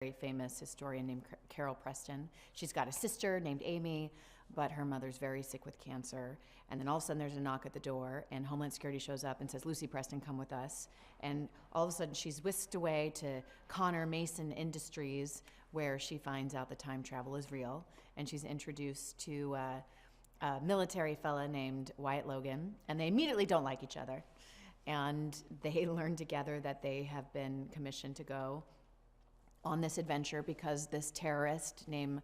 very famous historian named Carol Preston. She's got a sister named Amy, but her mother's very sick with cancer. And then all of a sudden there's a knock at the door, and Homeland Security shows up and says, Lucy Preston, come with us. And all of a sudden she's whisked away to Connor Mason Industries, where she finds out that time travel is real. And she's introduced to a military fella named Wyatt Logan, and they immediately don't like each other. And they learn together that they have been commissioned to go on this adventure because this terrorist named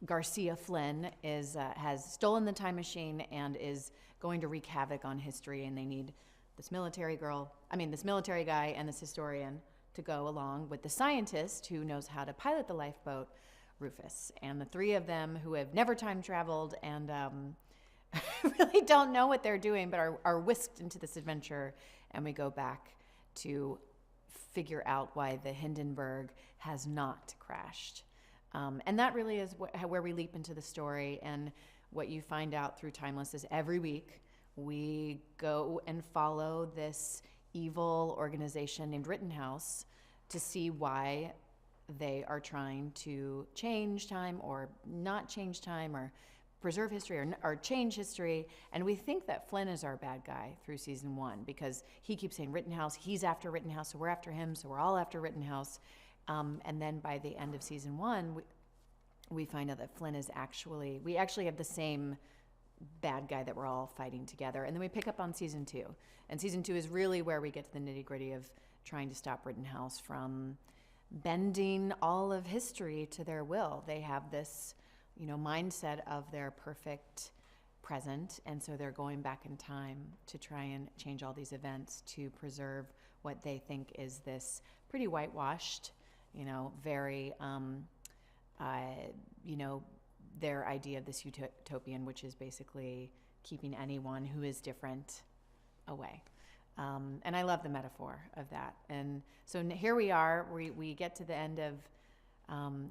Garcia Flynn has stolen the time machine and is going to wreak havoc on history, and they need this military guy and this historian to go along with the scientist who knows how to pilot the lifeboat, Rufus. And the three of them, who have never time traveled and really don't know what they're doing, but are whisked into this adventure, and we go back to figure out why the Hindenburg has not crashed. And that really is where we leap into the story. And what you find out through Timeless is every week we go and follow this evil organization named Rittenhouse to see why they are trying to change time or not change time or preserve history or change history. And we think that Flynn is our bad guy through season 1 because he keeps saying Rittenhouse, he's after Rittenhouse, so we're after him, so we're all after Rittenhouse. And then by the end of season 1, we find out that Flynn is we actually have the same bad guy that we're all fighting together. And then we pick up on season 2. And season 2 is really where we get to the nitty-gritty of trying to stop Rittenhouse from bending all of history to their will. They have this, mindset of their perfect present, and so they're going back in time to try and change all these events to preserve what they think is this pretty whitewashed, very, their idea of this utopian, which is basically keeping anyone who is different away. And I love the metaphor of that. And so here we are, we get to the end of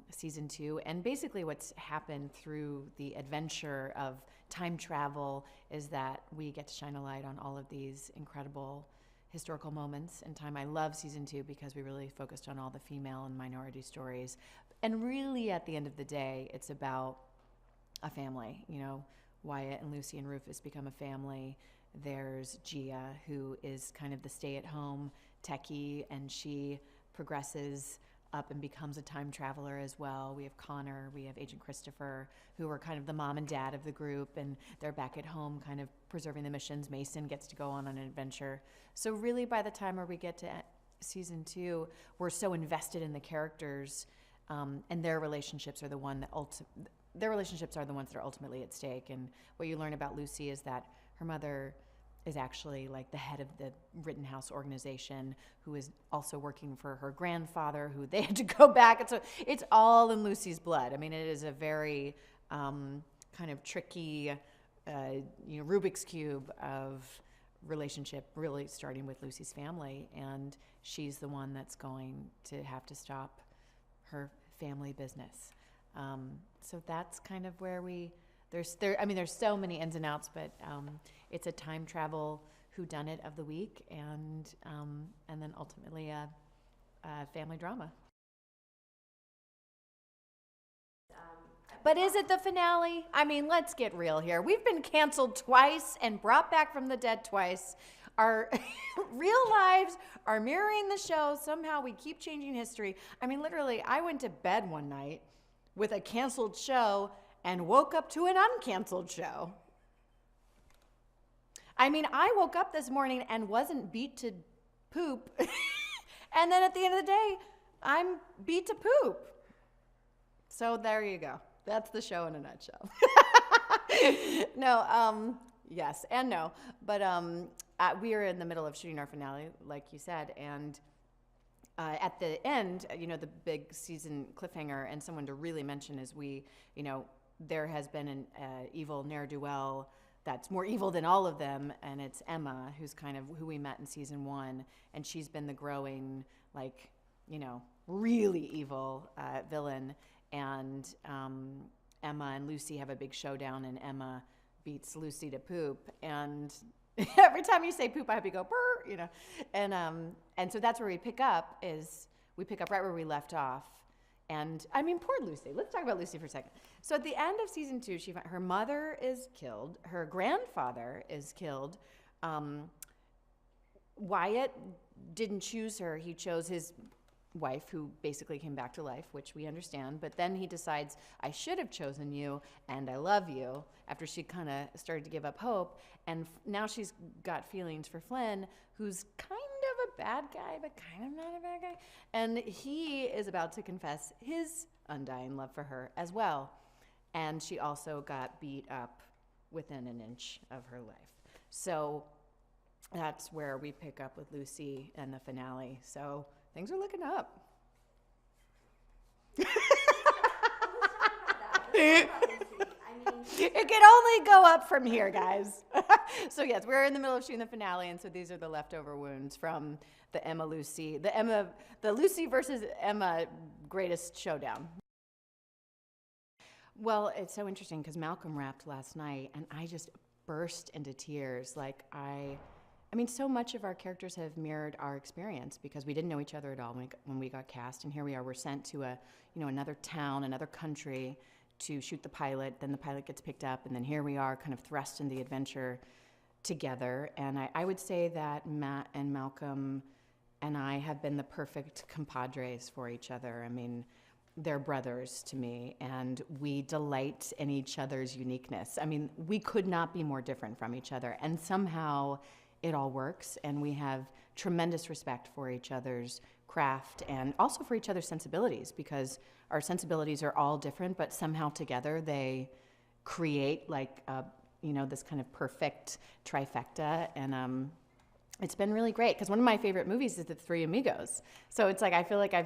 season 2, and basically what's happened through the adventure of time travel is that we get to shine a light on all of these incredible historical moments in time. I love season 2 because we really focused on all the female and minority stories. And really at the end of the day, it's about a family. Wyatt and Lucy and Rufus become a family. There's Gia, who is kind of the stay-at-home techie, and she progresses up and becomes a time traveler as well. We have Connor, we have Agent Christopher, who are kind of the mom and dad of the group, and they're back at home kind of preserving the missions. Mason gets to go on an adventure. So really by the time where we get to season 2, we're so invested in the characters, and their relationships are the ones that are ultimately at stake. And what you learn about Lucy is that her mother is actually like the head of the Rittenhouse organization, who is also working for her grandfather, who they had to go back. And so it's all in Lucy's blood. I mean, it is a very kind of tricky, Rubik's Cube of relationship, really starting with Lucy's family. And she's the one that's going to have to stop her family business. So that's kind of where there's so many ins and outs, but it's a time travel whodunit of the week, and then ultimately a family drama. But is it the finale? I mean, let's get real here. We've been canceled twice and brought back from the dead twice. Our real lives are mirroring the show. Somehow we keep changing history. I mean, literally, I went to bed one night with a canceled show and woke up to an uncanceled show. I mean, I woke up this morning and wasn't beat to poop. And then at the end of the day, I'm beat to poop. So there you go. That's the show in a nutshell. No, yes and no. But we are in the middle of shooting our finale, like you said, and at the end, the big season cliffhanger, and someone to really mention is there has been an evil ne'er-do-well that's more evil than all of them, and it's Emma, who's kind of who we met in season 1, and she's been the growing, really evil villain, and Emma and Lucy have a big showdown, and Emma beats Lucy to poop, and every time you say poop, I have to go brr, and so that's where we pick up right where we left off, And I mean, poor Lucy. Let's talk about Lucy for a second. So at the end of season 2, her mother is killed. Her grandfather is killed. Wyatt didn't choose her. He chose his wife, who basically came back to life, which we understand. But then he decides, I should have chosen you, and I love you, after she kind of started to give up hope. And now she's got feelings for Flynn, who's kind of a bad guy, but kind of not a bad guy. And he is about to confess his undying love for her as well. And she also got beat up within an inch of her life. So that's where we pick up with Lucy and the finale. So things are looking up. It can only go up from here, guys. So yes, we're in the middle of shooting the finale, and so these are the leftover wounds from the Lucy versus Emma greatest showdown. Well, it's so interesting because Malcolm rapped last night, and I just burst into tears. Like I mean, so much of our characters have mirrored our experience because we didn't know each other at all when we got cast, and here we are. We're sent to another town, another country to shoot the pilot. Then the pilot gets picked up, and then here we are, kind of thrust in the adventure together. And I would say that Matt and Malcolm and I have been the perfect compadres for each other. I mean, they're brothers to me, and we delight in each other's uniqueness. I mean, we could not be more different from each other, and somehow it all works, and we have tremendous respect for each other's craft and also for each other's sensibilities, because our sensibilities are all different, but somehow together they create this kind of perfect trifecta. And it's been really great, because one of my favorite movies is The Three Amigos. So it's like I feel like I've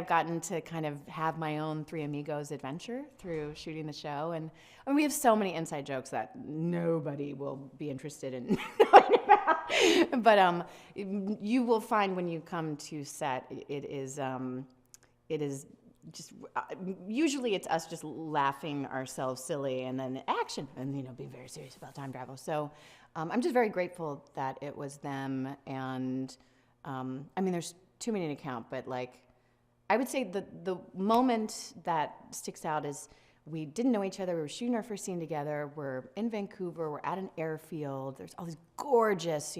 gotten to kind of have my own Three Amigos adventure through shooting the show. And we have so many inside jokes that nobody will be interested in knowing about. But you will find when you come to set, it is just, usually it's us just laughing ourselves silly, and then action, and being very serious about time travel. So I'm just very grateful that it was them. And I mean, there's too many to count, but I would say the moment that sticks out is we didn't know each other. We were shooting our first scene together. We're in Vancouver. We're at an airfield. There's all these gorgeous,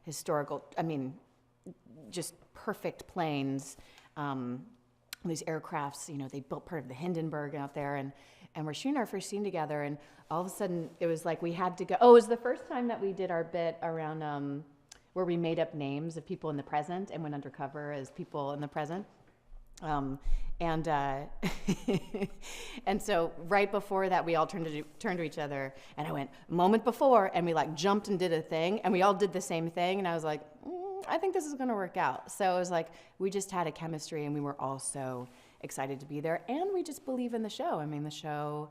historical, just perfect planes. These aircrafts, they built part of the Hindenburg out there. And we're shooting our first scene together. And all of a sudden, it was like we had to go. Oh, it was the first time that we did our bit around where we made up names of people in the present and went undercover as people in the present. And so right before that, we all turned to each other, and I went, moment before, and we jumped and did a thing, and we all did the same thing, and I was like, I think this is going to work out. So it was like we just had a chemistry, and we were all so excited to be there, and we just believe in the show. I mean, the show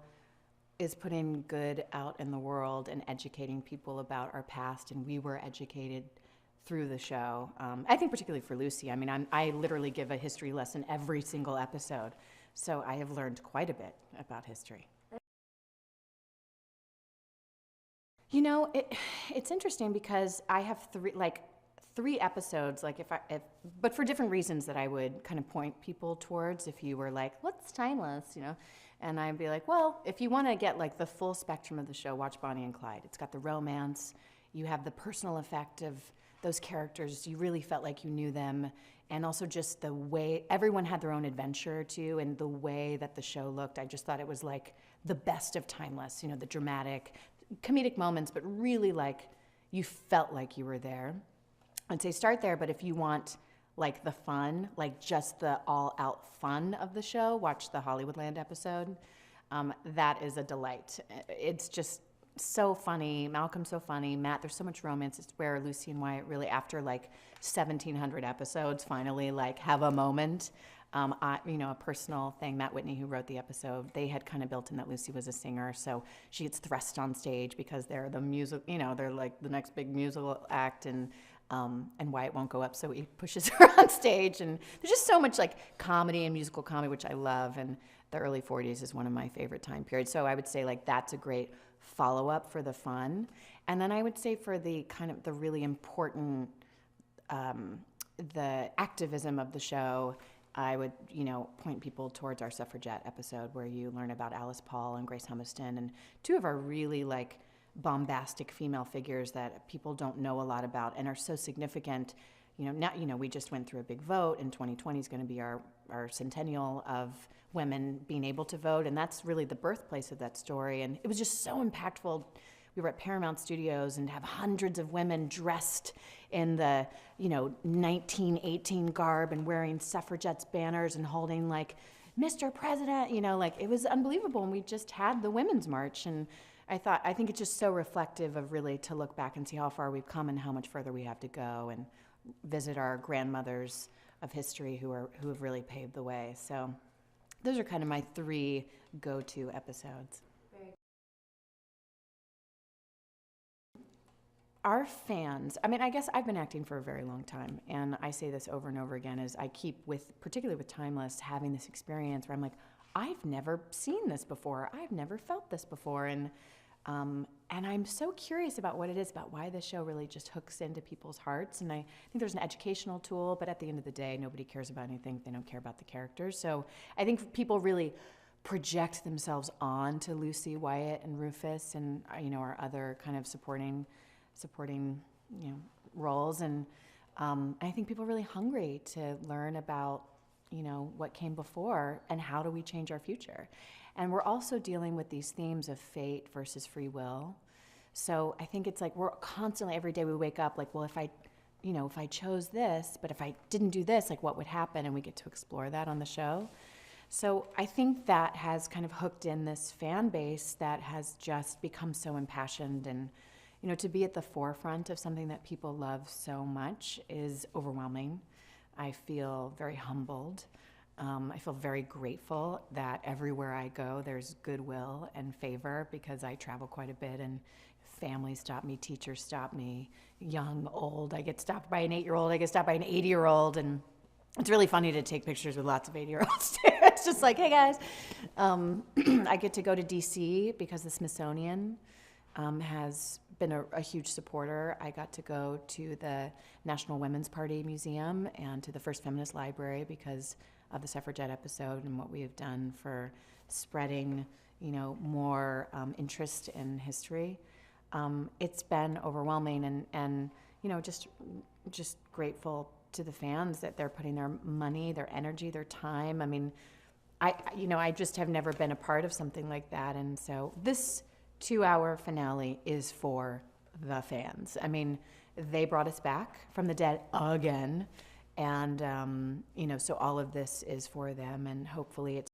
is putting good out in the world and educating people about our past, and we were educated through the show. I think particularly for Lucy. I mean, I literally give a history lesson every single episode, so I have learned quite a bit about history. It's interesting because I have three episodes, but for different reasons that I would kind of point people towards if you were like, what's timeless, And I'd be like, well, if you want to get the full spectrum of the show, watch Bonnie and Clyde. It's got the romance, you have the personal effect of those characters, you really felt like you knew them, and also just the way everyone had their own adventure too, and the way that the show looked, I just thought it was the best of timeless, the dramatic, comedic moments, but really you felt like you were there. I'd say start there, but if you want the fun, just the all-out fun of the show, watch the Hollywoodland episode. That is a delight. It's just so funny. Malcolm's so funny. Matt, there's so much romance. It's where Lucy and Wyatt really, after 1,700 episodes, finally have a moment. A personal thing. Matt Whitney, who wrote the episode, they had kind of built in that Lucy was a singer, so she gets thrust on stage because they're the music. They're the next big musical act, and Wyatt won't go up, so he pushes her on stage. And there's just so much comedy and musical comedy, which I love. And the early 40s is one of my favorite time periods. So I would say that's a great follow-up for the fun. And then I would say for the kind of the really important, the activism of the show I would, point people towards our suffragette episode where you learn about Alice Paul and Grace Humiston, and two of our really bombastic female figures that people don't know a lot about and are so significant. Now, we just went through a big vote, and 2020 is going to be our centennial of women being able to vote, and that's really the birthplace of that story. And it was just so impactful. We were at Paramount Studios and have hundreds of women dressed in the, 1918 garb and wearing suffragettes banners and holding Mr. President, it was unbelievable. And we just had the Women's March, and I think it's just so reflective of really to look back and see how far we've come and how much further we have to go, and visit our grandmothers of history who have really paved the way. So those are kind of my 3 go-to episodes. Our fans, I guess I've been acting for a very long time, and I say this over and over again as I keep particularly with Timeless, having this experience where I'm like, I've never seen this before. I've never felt this before. And I'm so curious about what it is, about why this show really just hooks into people's hearts. And I think there's an educational tool, but at the end of the day, nobody cares about anything if they don't care about the characters. So I think people really project themselves on to Lucy, Wyatt, and Rufus, and our other kind of supporting roles. And I think people are really hungry to learn about what came before and how do we change our future. And we're also dealing with these themes of fate versus free will. So I think it's we're constantly, every day we wake up well, if I chose this, but if I didn't do this, what would happen? And we get to explore that on the show. So I think that has kind of hooked in this fan base that has just become so impassioned, and to be at the forefront of something that people love so much is overwhelming. I feel very humbled. I feel very grateful that everywhere I go, there's goodwill and favor, because I travel quite a bit, and families stop me, teachers stop me, young, old. I get stopped by an 8-year-old, I get stopped by an 80-year-old, and it's really funny to take pictures with lots of 80-year-olds too. It's just hey guys. I get to go to DC because the Smithsonian has been a huge supporter. I got to go to the National Women's Party Museum and to the First Feminist Library because of the suffragette episode and what we have done for spreading, more interest in history. It's been overwhelming, and just grateful to the fans that they're putting their money, their energy, their time. I just have never been a part of something like that, and so this 2-hour finale is for the fans. They brought us back from the dead again, and so all of this is for them, and hopefully it's